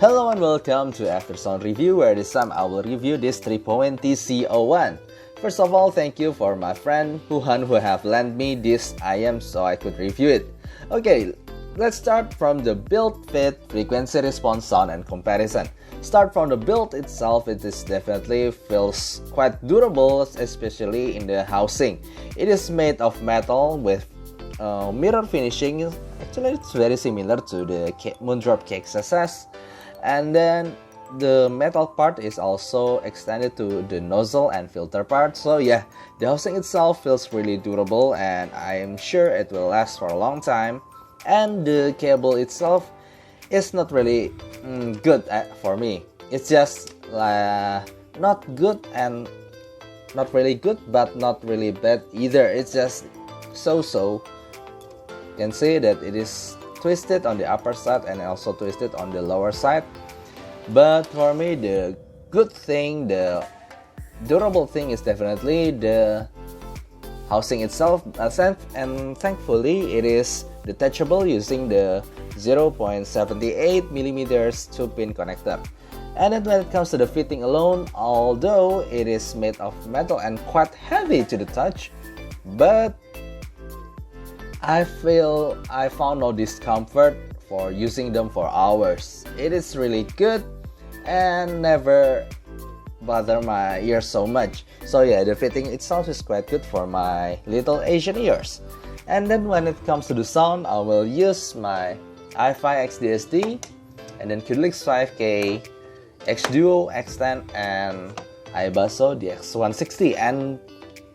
Hello and welcome to Aftersound Review, where this time I will review this Tripowin Tc01. First of all, thank you for my friend Muhan who have lent me this IM so I could review it. Okay, let's start from the build, fit, frequency response, sound and comparison. Start from the build itself, it is definitely feels quite durable, especially in the housing. It is made of metal with mirror finishing. Actually, it's very similar to the Moondrop Kz Zs10pro. And then the metal part is also extended to the nozzle and filter part. So yeah, the housing itself feels really durable and I am sure it will last for a long time. And the cable itself is not really good for me. It's just not good and not really good, but not really bad either. It's just so-so. You can see that it is twisted on the upper side and also twisted on the lower side. But for me, the good thing, the durable thing is definitely the housing itself, and thankfully it is detachable using the 0.78mm 2-pin connector. And then when it comes to the fitting alone, although it is made of metal and quite heavy to the touch, but I found no discomfort for using them for hours. It is really good and never bother my ears so much. So yeah, the fitting itself is quite good for my little Asian ears. And then when it comes to the sound, I will use my i5 XDSD and then Kudlix 5K, X-Duo, X10 and iBasso DX160, and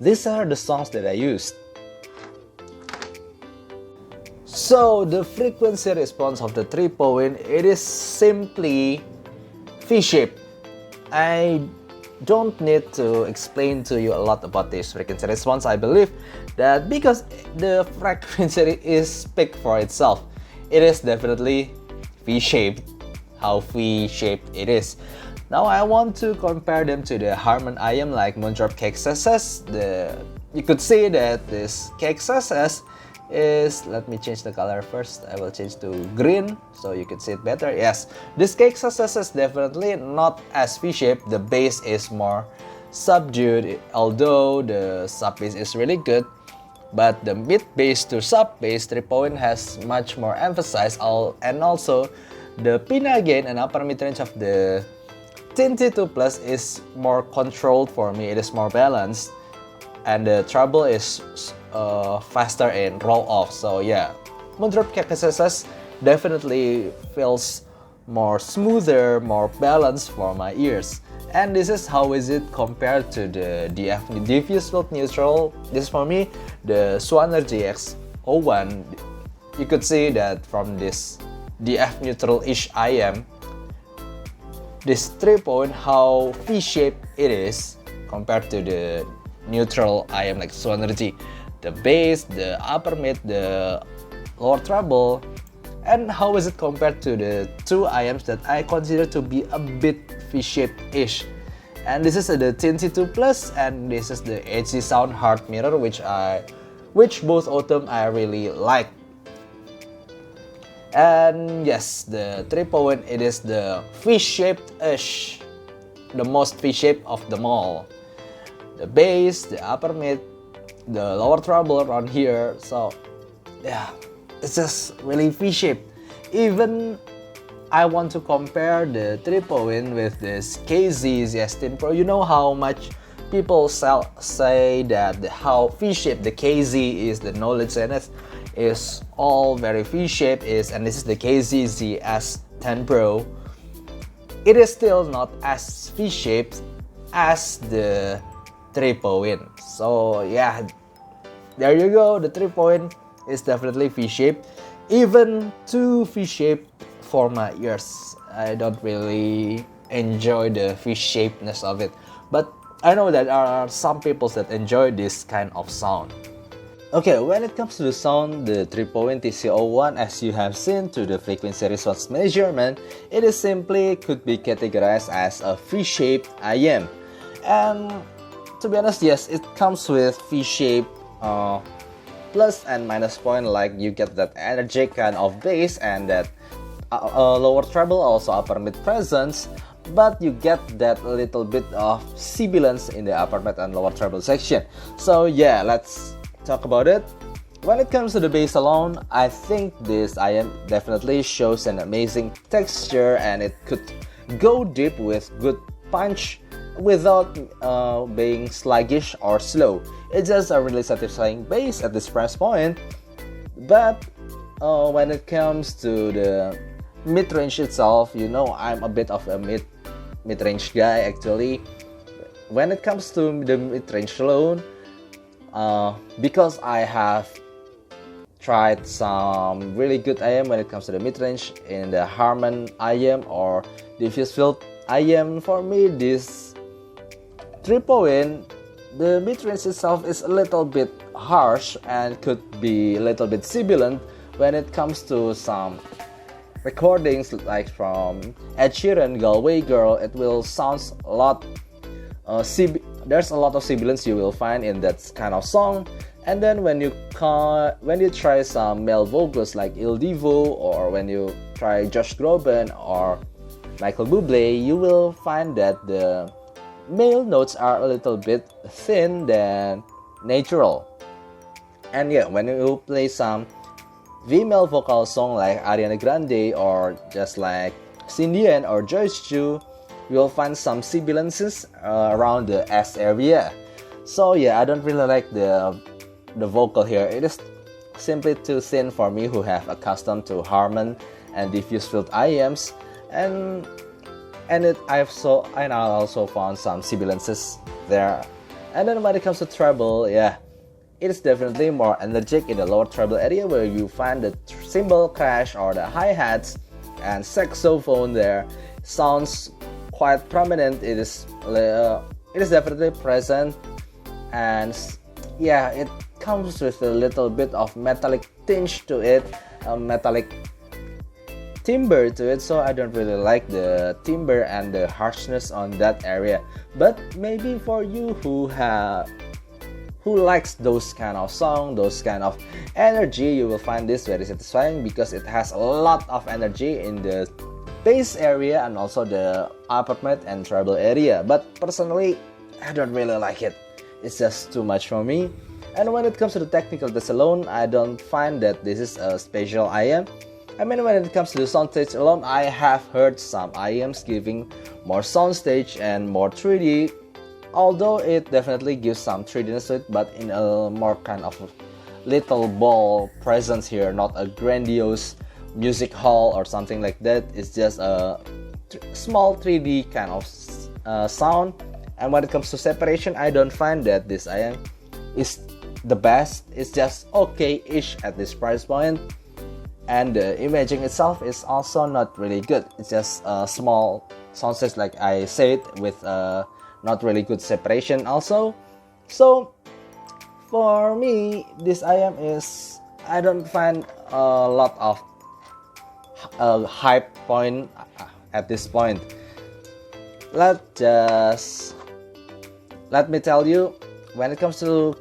these are the songs that I used. So the frequency response of the Tripowin, it is simply V-shape. I don't need to explain to you a lot about this frequency response. I believe that because the frequency is speak for itself. It is definitely V-shaped, how V-shaped it is. Now I want to compare them to the Harman IM like Moondrop Kz Zs10pro. You could see that this Kz Zs10pro is, let me change the color first. I will change to green so you can see it better. Yes, this Kz Zs10pro is definitely not as V-shaped. The bass is more subdued, although the sub bass is really good, but the mid bass to sub bass Tripowin has much more emphasis, and also the pinna gain and upper mid range of the Tin T2plus is more controlled for me. It is more balanced and the treble is faster in roll off. So yeah, Moondrop Kz Zs10pro definitely feels more smoother, more balanced for my ears. And this is how is it compared to the DF diffuse field neutral. This for me, the Swanner GX01. You could see that from this DF neutral-ish IM, this Tripowin, how V-shaped it is compared to the neutral IM like Swanner G. The bass, the upper mid, the lower treble, and how is it compared to the two IMs that I consider to be a bit V-shaped-ish. And this is the Tin T2plus and this is the HC Sound Hard Mirror, which both of them I really like. And yes, the Tripowin, it is the V-shaped-ish, the most V-shaped of them all. The bass, the upper mid, the lower treble around here, so yeah, it's just really V-shaped. Even I want to compare the Tripowin with this Kz Zs10pro. You know how much people say that how V-shaped the Kz is, the knowledge and it is all very V-shaped and this is the Kz Zs10pro. It is still not as V-shaped as the Tripowin. So yeah, there you go. The Tripowin is definitely V-shaped, even too V-shaped for my ears. I don't really enjoy the V-shapedness of it, but I know that there are some people that enjoy this kind of sound. Okay, when it comes to the sound, the Tripowin Tc01, as you have seen to the frequency response measurement, it is simply could be categorized as a V-shaped IM. And to be honest, yes, it comes with V-shape plus and minus point, like you get that energetic kind of bass and that lower treble, also upper mid presence, but you get that little bit of sibilance in the upper mid and lower treble section. So yeah, let's talk about it. When it comes to the bass alone, I think this IM definitely shows an amazing texture, and it could go deep with good punch without being sluggish or slow. It's just a really satisfying bass at this price point. But when it comes to the mid-range itself, you know, I'm a bit of a mid-range guy actually. When it comes to the mid-range alone, because I have tried some really good IM when it comes to the mid-range in the Harman IM or diffuse field IM, for me this Tripowin, the mid-range itself is a little bit harsh and could be a little bit sibilant when it comes to some recordings like from Ed Sheeran, Galway Girl. It will sound a lot there's a lot of sibilance you will find in that kind of song. And then when you try some male vocals like Il Divo, or when you try Josh Groban or Michael Bublé, you will find that the male notes are a little bit thin than natural. And yeah, when you play some female vocal song like Ariana Grande or just like Cindy or Joyce Chu, you'll find some sibilances around the S area. So yeah, I don't really like the vocal here. It is simply too thin for me, who have accustomed to Harman and diffuse field IMs, and I also found some sibilances there. And then when it comes to treble, yeah, it is definitely more energetic in the lower treble area, where you find the cymbal crash or the hi-hats and saxophone there sounds quite prominent. It is definitely present, and yeah, it comes with a little bit of metallic tinge to it, a metallic timbre to it. So I don't really like the timbre and the harshness on that area. But maybe for you who likes those kind of song, those kind of energy, you will find this very satisfying, because it has a lot of energy in the bass area and also the upper mid and treble area. But personally, I don't really like it. It's just too much for me. And when it comes to the technical test alone, I don't find that this is a special IM. I mean, when it comes to the soundstage alone, I have heard some IMs giving more soundstage and more 3D, although it definitely gives some 3Dness to it, but in a more kind of little ball presence here, not a grandiose music hall or something like that. It's just a small 3D kind of sound. And when it comes to separation, I don't find that this IM is the best. It's just okay-ish at this price point. And the imaging itself is also not really good. It's just a small soundstage, like I said, with not really good separation also. So for me, this IM is, I don't find a lot of hype point at this point. Let me tell you, when it comes to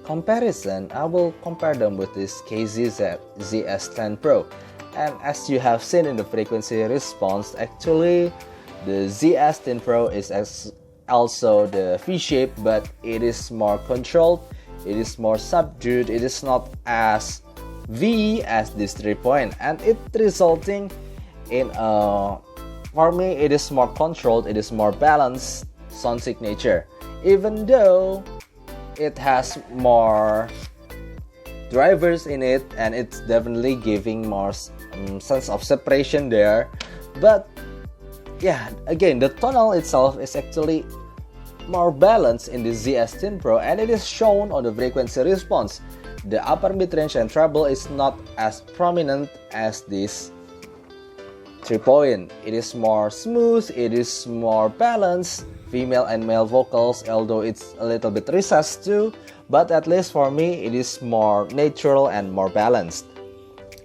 comparison, I will compare them with this Kz Zs10pro. And as you have seen in the frequency response, actually the Zs10pro is also the V-shape, but it is more controlled, it is more subdued, it is not as V as this 3-point, and it resulting in for me, it is more controlled, it is more balanced sound signature, even though it has more drivers in it, and it's definitely giving more sense of separation there. But yeah, again, the tonal itself is actually more balanced in the Zs10pro, and it is shown on the frequency response. The upper mid-range and treble is not as prominent as this 3-point. It is more smooth, it is more balanced, female and male vocals, although it's a little bit recessed too, but at least for me it is more natural and more balanced.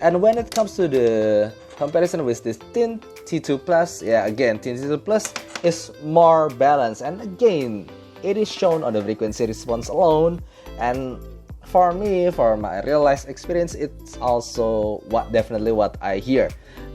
And when it comes to the comparison with this Tin T2plus, yeah, again, Tin T2plus is more balanced, and again, it is shown on the frequency response alone. And for me, for my real life experience, it's also definitely what I hear.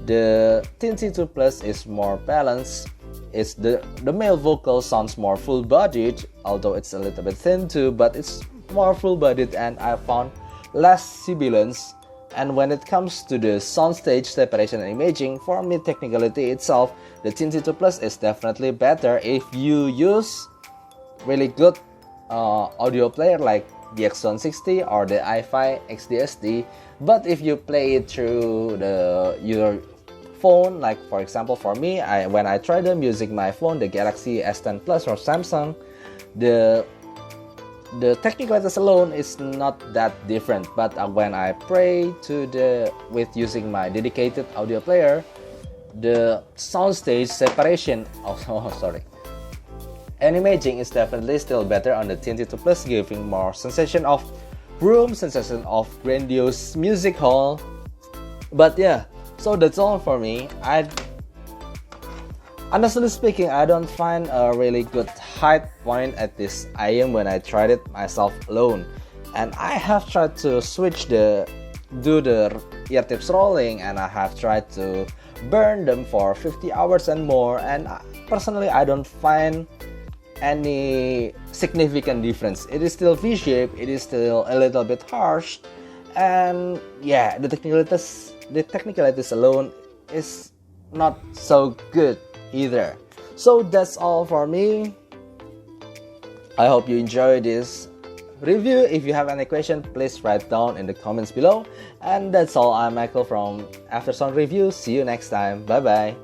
The Tin T2plus is more balanced. It's the male vocal sounds more full-bodied, although it's a little bit thin too, but it's more full-bodied, and I found less sibilance. And when it comes to the soundstage separation and imaging, for me, technicality itself, the Tin T2plus is definitely better if you use really good audio player like the X160 or the i5 XDSD. But if you play it through your phone, like for example for me, when I try them using my phone, the Galaxy S10 Plus or Samsung, the technicalities alone is not that different. But when I play with using my dedicated audio player, the soundstage separation and imaging is definitely still better on the Tin T2plus, giving more sensation of room, sensation of grandiose music hall. But yeah, so that's all for me. Honestly speaking, I don't find a really good height point at this IM when I tried it myself alone. And I have tried to do the ear tips rolling, and I have tried to burn them for 50 hours and more, and personally I don't find any significant difference. It is still V-shaped, it is still a little bit harsh, and yeah, the technicalities alone is not so good either. So that's all for me. I hope you enjoy this review. If you have any question, please write down in the comments below. And that's all. I'm Michael from Aftersound Review. See you next time. Bye bye.